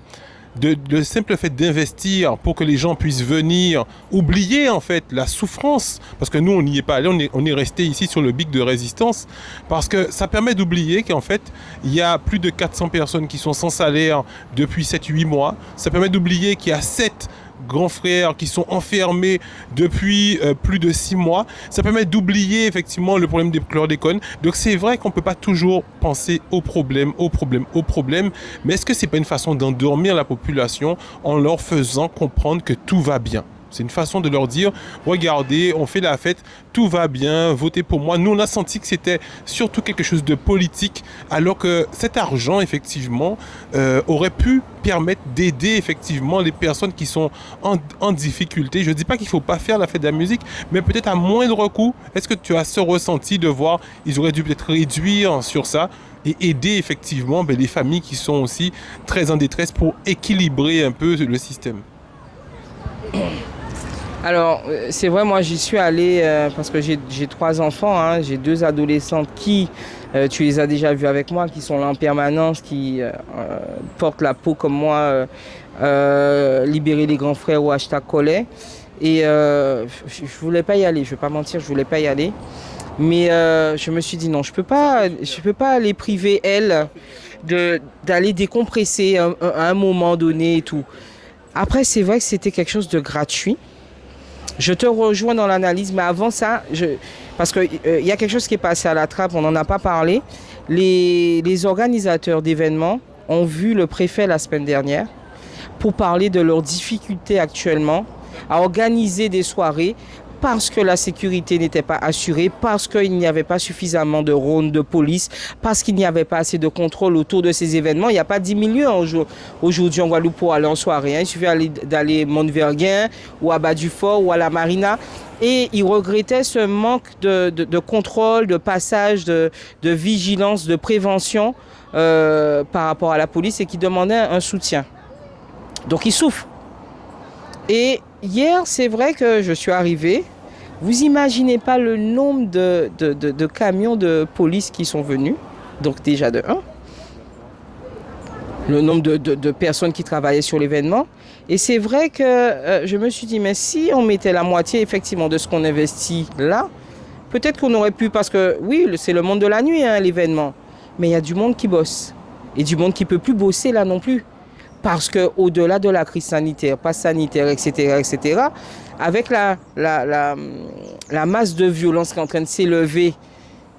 le simple fait d'investir pour que les gens puissent venir oublier en fait la souffrance, parce que nous on n'y est pas allé, on est resté ici sur le bic de résistance, parce que ça permet d'oublier qu'en fait il y a plus de 400 personnes qui sont sans salaire depuis 7-8 mois, ça permet d'oublier qu'il y a 7 grands frères qui sont enfermés depuis plus de 6 mois. Ça permet d'oublier effectivement le problème des chlordécone. Donc c'est vrai qu'on ne peut pas toujours penser au problème, mais est-ce que c'est pas une façon d'endormir la population en leur faisant comprendre que tout va bien? C'est une façon de leur dire, regardez, on fait la fête, tout va bien, votez pour moi. Nous, on a senti que c'était surtout quelque chose de politique, alors que cet argent, effectivement, aurait pu permettre d'aider, effectivement, les personnes qui sont en difficulté. Je ne dis pas qu'il ne faut pas faire la fête de la musique, mais peut-être à moindre coût. Est-ce que tu as ce ressenti de voir, ils auraient dû peut-être réduire sur ça et aider, effectivement, les familles qui sont aussi très en détresse pour équilibrer un peu le système? Alors, c'est vrai, moi j'y suis allée parce que j'ai 3 enfants, hein, j'ai 2 adolescentes qui, tu les as déjà vues avec moi, qui sont là en permanence, qui portent la peau comme moi, libérer les grands frères ou #Collet. Et je voulais pas y aller, je vais pas mentir, je voulais pas y aller. Mais je me suis dit non, je peux pas les priver, elles, d'aller décompresser à un moment donné et tout. Après, c'est vrai que c'était quelque chose de gratuit. Je te rejoins dans l'analyse, mais avant ça, parce qu'il y a quelque chose qui est passé à la trappe, on n'en a pas parlé. Les organisateurs d'événements ont vu le préfet la semaine dernière pour parler de leurs difficultés actuellement à organiser des soirées parce que la sécurité n'était pas assurée, parce qu'il n'y avait pas suffisamment de rondes de police, parce qu'il n'y avait pas assez de contrôle autour de ces événements. Il n'y a pas 10 000 lieux aujourd'hui en Guadeloupe pour aller en soirée. Il suffit d'aller à Montverguin ou à Bas-du-Fort ou à la Marina. Et ils regrettaient ce manque de contrôle, de passage, de vigilance, de prévention par rapport à la police et qui demandaient un soutien. Donc ils souffrent. Et hier, c'est vrai que je suis arrivée. Vous imaginez pas le nombre de camions de police qui sont venus. Donc déjà de 1. Le nombre de personnes qui travaillaient sur l'événement. Et c'est vrai que je me suis dit, mais si on mettait la moitié effectivement de ce qu'on investit là, peut-être qu'on aurait pu, parce que oui, c'est le monde de la nuit, hein, l'événement. Mais il y a du monde qui bosse. Et du monde qui ne peut plus bosser là non plus. Parce qu'au-delà de la crise sanitaire, pas sanitaire, etc., avec la masse de violence qui est en train de s'élever,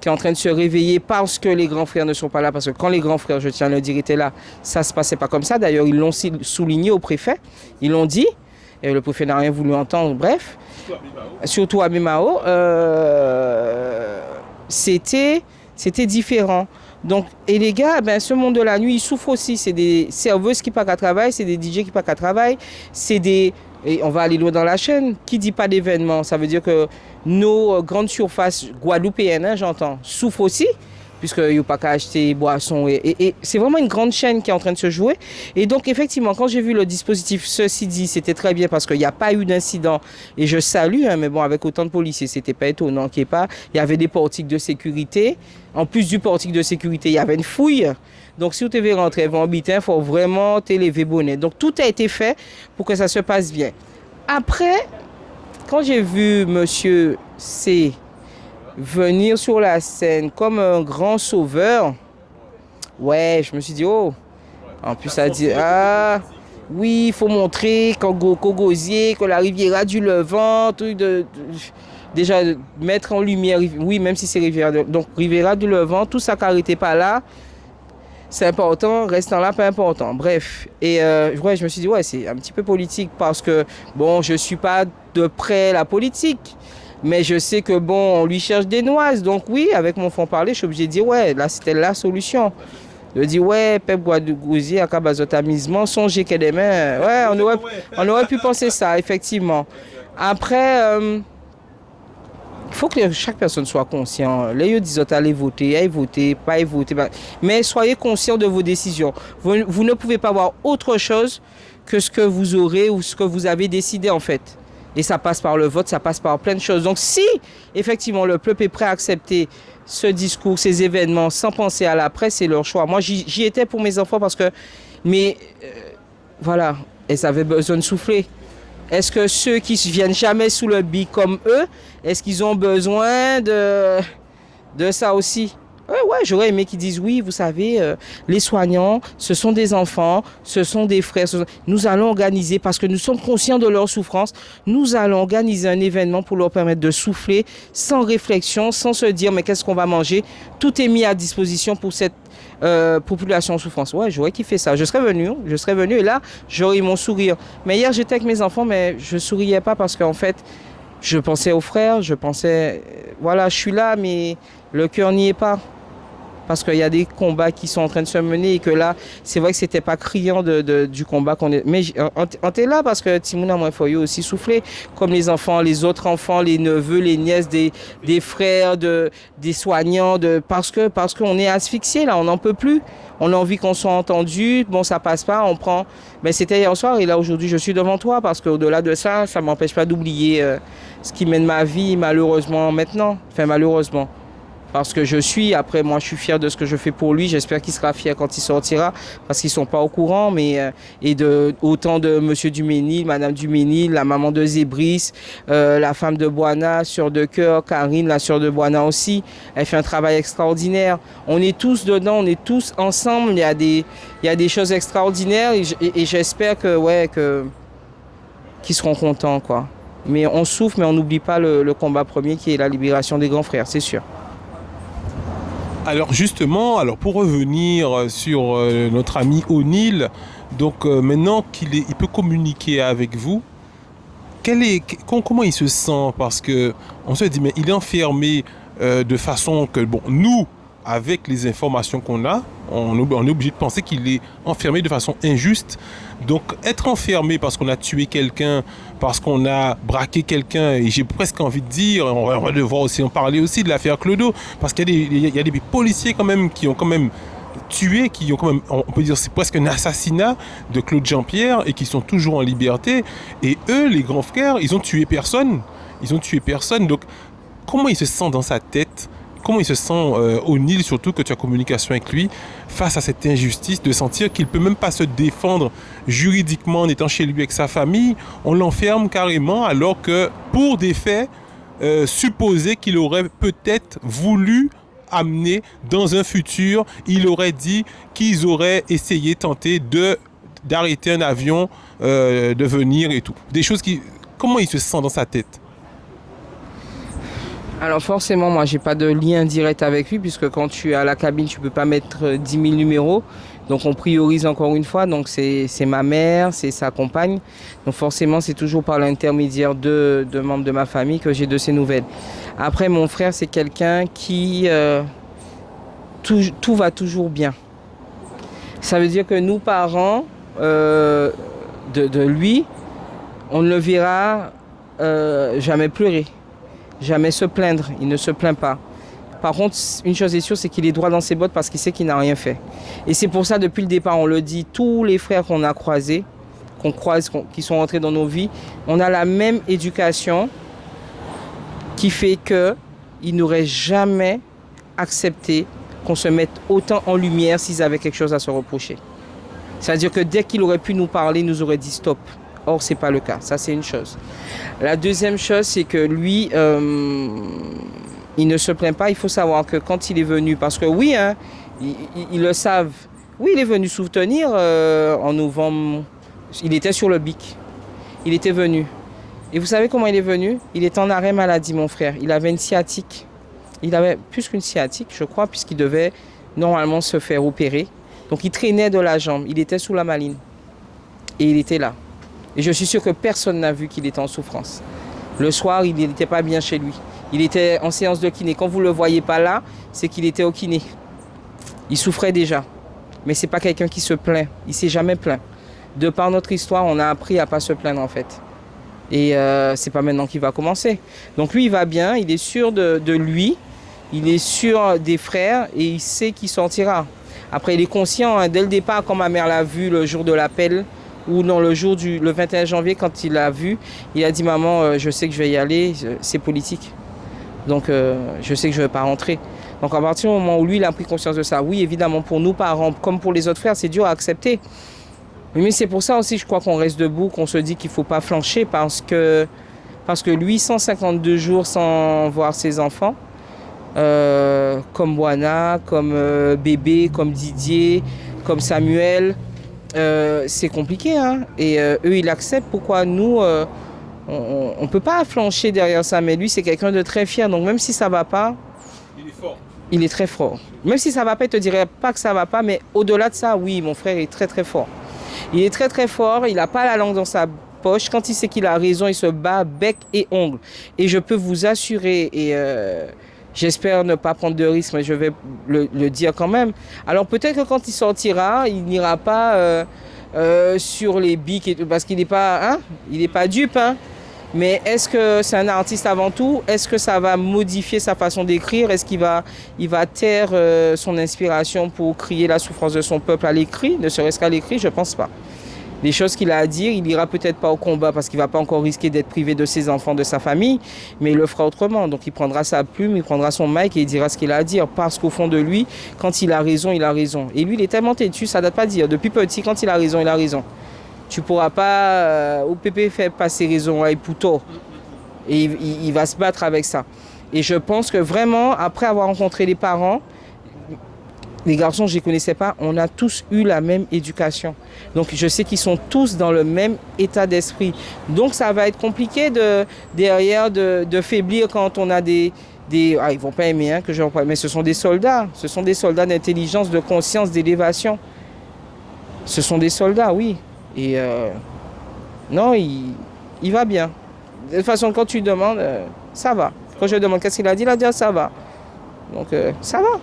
qui est en train de se réveiller parce que les grands frères ne sont pas là, parce que quand les grands frères, je tiens à le dire, étaient là, ça ne se passait pas comme ça. D'ailleurs, ils l'ont souligné au préfet, ils l'ont dit, et le préfet n'a rien voulu entendre, bref. Surtout à Mimao, c'était différent. Donc, et les gars, ce monde de la nuit, ils souffrent aussi. C'est des serveuses qui partent à travail, c'est des DJ qui partent à travail, et on va aller loin dans la chaîne. Qui dit pas d'événement? Ça veut dire que nos grandes surfaces guadeloupéennes, hein, j'entends, souffrent aussi, puisqu'il n'y a pas qu'à acheter boissons. Et c'est vraiment une grande chaîne qui est en train de se jouer. Et donc, effectivement, quand j'ai vu le dispositif, ceci dit, c'était très bien parce qu'il n'y a pas eu d'incident. Et je salue, hein, mais bon, avec autant de policiers, c'était pas étonnant qu'il n'y ait pas. Il y avait des portiques de sécurité. En plus du portique de sécurité, il y avait une fouille. Donc, si vous devez rentrer en bitin, il faut vraiment t'élever bonnet. Donc, tout a été fait pour que ça se passe bien. Après, quand j'ai vu monsieur C venir sur la scène comme un grand sauveur, ouais, je me suis dit, oh, en plus ça dit, ah, oui, il faut montrer qu'au Gosier, que la Riviera du Levant, déjà mettre en lumière, oui, même si c'est Riviera, donc Riviera du Levant, tout ça qui n'arrêtait pas là, c'est important, restant là, pas important. Bref, et ouais, je me suis dit, ouais, c'est un petit peu politique parce que, bon, je ne suis pas de près la politique. Mais je sais que bon, on lui cherche des noises. Donc oui, avec mon fond parler, je suis obligé de dire, ouais, là, c'était la solution. Je dis, ouais, Pep Guadouzi, à Kabazotamisement, songez que des mains. Ouais, on aurait pu penser ça, effectivement. Après, Il faut que chaque personne soit consciente. Les gens disent allez voter, pas voter. Mais soyez conscient de vos décisions. Vous ne pouvez pas avoir autre chose que ce que vous aurez ou ce que vous avez décidé en fait. Et ça passe par le vote, ça passe par plein de choses. Donc si effectivement le peuple est prêt à accepter ce discours, ces événements, sans penser à l'après, c'est leur choix. Moi j'y étais pour mes enfants parce que, voilà, elles avaient besoin de souffler. Est-ce que ceux qui ne viennent jamais sous le bic comme eux, est-ce qu'ils ont besoin de ça aussi? Ouais, j'aurais aimé qu'ils disent oui, vous savez, les soignants, ce sont des enfants, ce sont des frères. Nous allons organiser, parce que nous sommes conscients de leur souffrance, nous allons organiser un événement pour leur permettre de souffler sans réflexion, sans se dire mais qu'est-ce qu'on va manger? Tout est mis à disposition pour cette population en souffrance. Ouais, j'aurais kiffé ça. Je serais venu et là, j'aurais eu mon sourire. Mais hier, j'étais avec mes enfants, mais je souriais pas parce qu'en fait, je pensais aux frères, je pensais, voilà, je suis là, mais le cœur n'y est pas. Parce qu'il y a des combats qui sont en train de se mener et que là, c'est vrai que c'était pas criant du combat qu'on est. Mais on est là parce que Timouna moi faut aussi souffler, comme les enfants, les autres enfants, les neveux, les nièces des frères, des soignants, parce qu'on est asphyxié là, on n'en peut plus. On a envie qu'on soit entendu, bon ça passe pas, on prend. Mais c'était hier soir et là aujourd'hui je suis devant toi parce qu'au-delà de ça, ça m'empêche pas d'oublier ce qui mène ma vie malheureusement maintenant. Enfin malheureusement. Parce que après moi je suis fier de ce que je fais pour lui, j'espère qu'il sera fier quand il sortira, parce qu'ils ne sont pas au courant, mais autant de Monsieur Duménil, Madame Duménil, la maman de Zébris, la femme de Boana, sœur de cœur, Karine, la sœur de Boana aussi, elle fait un travail extraordinaire. On est tous dedans, on est tous ensemble, il y a des choses extraordinaires et j'espère qu'ils seront contents, quoi. Mais on souffre, mais on n'oublie pas le combat premier qui est la libération des grands frères, c'est sûr. Alors justement, pour revenir sur notre ami O'Neill, donc maintenant il peut communiquer avec vous, comment il se sent? Parce qu'on se dit, mais il est enfermé de façon que, bon, nous, avec les informations qu'on a, on est obligé de penser qu'il est enfermé de façon injuste. Donc être enfermé parce qu'on a tué quelqu'un, parce qu'on a braqué quelqu'un, et j'ai presque envie de dire, on va devoir aussi en parler aussi de l'affaire Clodo, parce qu'il y a des policiers quand même qui ont quand même tué, qui ont quand même, on peut dire c'est presque un assassinat de Claude Jean-Pierre et qui sont toujours en liberté. Et eux, les grands frères, ils ont tué personne. Donc comment il se sent dans sa tête? Comment il se sent, O'Neill, surtout que tu as communication avec lui, face à cette injustice, de sentir qu'il ne peut même pas se défendre juridiquement en étant chez lui avec sa famille? On l'enferme carrément alors que, pour des faits supposés qu'il aurait peut-être voulu amener dans un futur, il aurait dit qu'ils auraient essayé, tenté d'arrêter un avion, de venir et tout. Des choses qui... Comment il se sent dans sa tête? Alors forcément, moi, j'ai pas de lien direct avec lui, puisque quand tu es à la cabine, tu peux pas mettre 10 000 numéros. Donc on priorise encore une fois. Donc c'est ma mère, c'est sa compagne. Donc forcément, c'est toujours par l'intermédiaire de membres de ma famille que j'ai de ces nouvelles. Après, mon frère, c'est quelqu'un qui... tout va toujours bien. Ça veut dire que nous, parents de lui, on ne le verra jamais pleurer. Jamais se plaindre, il ne se plaint pas. Par contre, une chose est sûre, c'est qu'il est droit dans ses bottes parce qu'il sait qu'il n'a rien fait. Et c'est pour ça, depuis le départ, on le dit, tous les frères qu'on a croisés, qui sont rentrés dans nos vies, on a la même éducation qui fait qu'ils n'auraient jamais accepté qu'on se mette autant en lumière s'ils avaient quelque chose à se reprocher. C'est-à-dire que dès qu'il aurait pu nous parler, il nous aurait dit stop. Or, ce n'est pas le cas. Ça, c'est une chose. La deuxième chose, c'est que lui, il ne se plaint pas. Il faut savoir que quand il est venu, parce que oui, hein, ils le savent, oui, il est venu soutenir en novembre. Il était sur le BIC. Il était venu. Et vous savez comment il est venu? Il est en arrêt maladie, mon frère. Il avait une sciatique. Il avait plus qu'une sciatique, je crois, puisqu'il devait normalement se faire opérer. Donc, il traînait de la jambe. Il était sous la maline. Et il était là. Et je suis sûr que personne n'a vu qu'il était en souffrance. Le soir, il n'était pas bien chez lui. Il était en séance de kiné. Quand vous ne le voyez pas là, c'est qu'il était au kiné. Il souffrait déjà. Mais ce n'est pas quelqu'un qui se plaint. Il ne s'est jamais plaint. De par notre histoire, on a appris à ne pas se plaindre en fait. Et c'est pas maintenant qu'il va commencer. Donc lui, il va bien, il est sûr de lui, il est sûr des frères et il sait qu'il sortira. Après, il est conscient, hein, dès le départ, quand ma mère l'a vu le jour de l'appel, ou non, le 21 janvier, quand il l'a vu, il a dit « Maman, je sais que je vais y aller, c'est politique. Donc, je sais que je ne vais pas rentrer. » Donc, à partir du moment où lui, il a pris conscience de ça, oui, évidemment, pour nous, parents, comme pour les autres frères, c'est dur à accepter. Mais c'est pour ça aussi, je crois qu'on reste debout, qu'on se dit qu'il ne faut pas flancher, parce que lui, 152 jours sans voir ses enfants, comme Boana, comme Bébé, comme Didier, comme Samuel, c'est compliqué. Hein? Et eux, ils acceptent. Pourquoi nous, on ne peut pas flancher derrière ça. Mais lui, c'est quelqu'un de très fier. Donc même si ça ne va pas, Il est fort. il est très fort. Même si ça ne va pas, il ne te dirait pas que ça ne va pas. Mais au-delà de ça, oui, mon frère est très très fort. Il est très très fort. Il n'a pas la langue dans sa poche. Quand il sait qu'il a raison, il se bat bec et ongle. Et je peux vous assurer, et j'espère ne pas prendre de risques, mais je vais le dire quand même. Alors peut-être que quand il sortira, il n'ira pas sur les bics, parce qu'il n'est pas, hein, il n'est pas dupe. Hein. Mais est-ce que c'est un artiste avant tout? Est-ce que ça va modifier sa façon d'écrire? Est-ce qu'il va taire son inspiration pour crier la souffrance de son peuple à l'écrit? Ne serait-ce qu'à l'écrit, je ne pense pas. Les choses qu'il a à dire, il n'ira peut-être pas au combat parce qu'il ne va pas encore risquer d'être privé de ses enfants, de sa famille, mais il le fera autrement. Donc il prendra sa plume, il prendra son mic et il dira ce qu'il a à dire parce qu'au fond de lui, quand il a raison, il a raison. Et lui, il est tellement têtu, ça ne date pas de dire. Depuis petit, quand il a raison, il a raison. Tu ne pourras pas... au Pépé fait passer raison à Ipouto. Et il va se battre avec ça. Et je pense que vraiment, après avoir rencontré les parents, les garçons, je ne les connaissais pas, on a tous eu la même éducation. Donc je sais qu'ils sont tous dans le même état d'esprit. Donc ça va être compliqué derrière de faiblir quand on a ils ne vont pas aimer que je mais ce sont des soldats. Ce sont des soldats d'intelligence, de conscience, d'élévation. Ce sont des soldats, oui. Et non, il va bien. De toute façon, quand tu demandes, ça va. Quand je demande qu'est-ce qu'il a dit ça va. Donc ça va.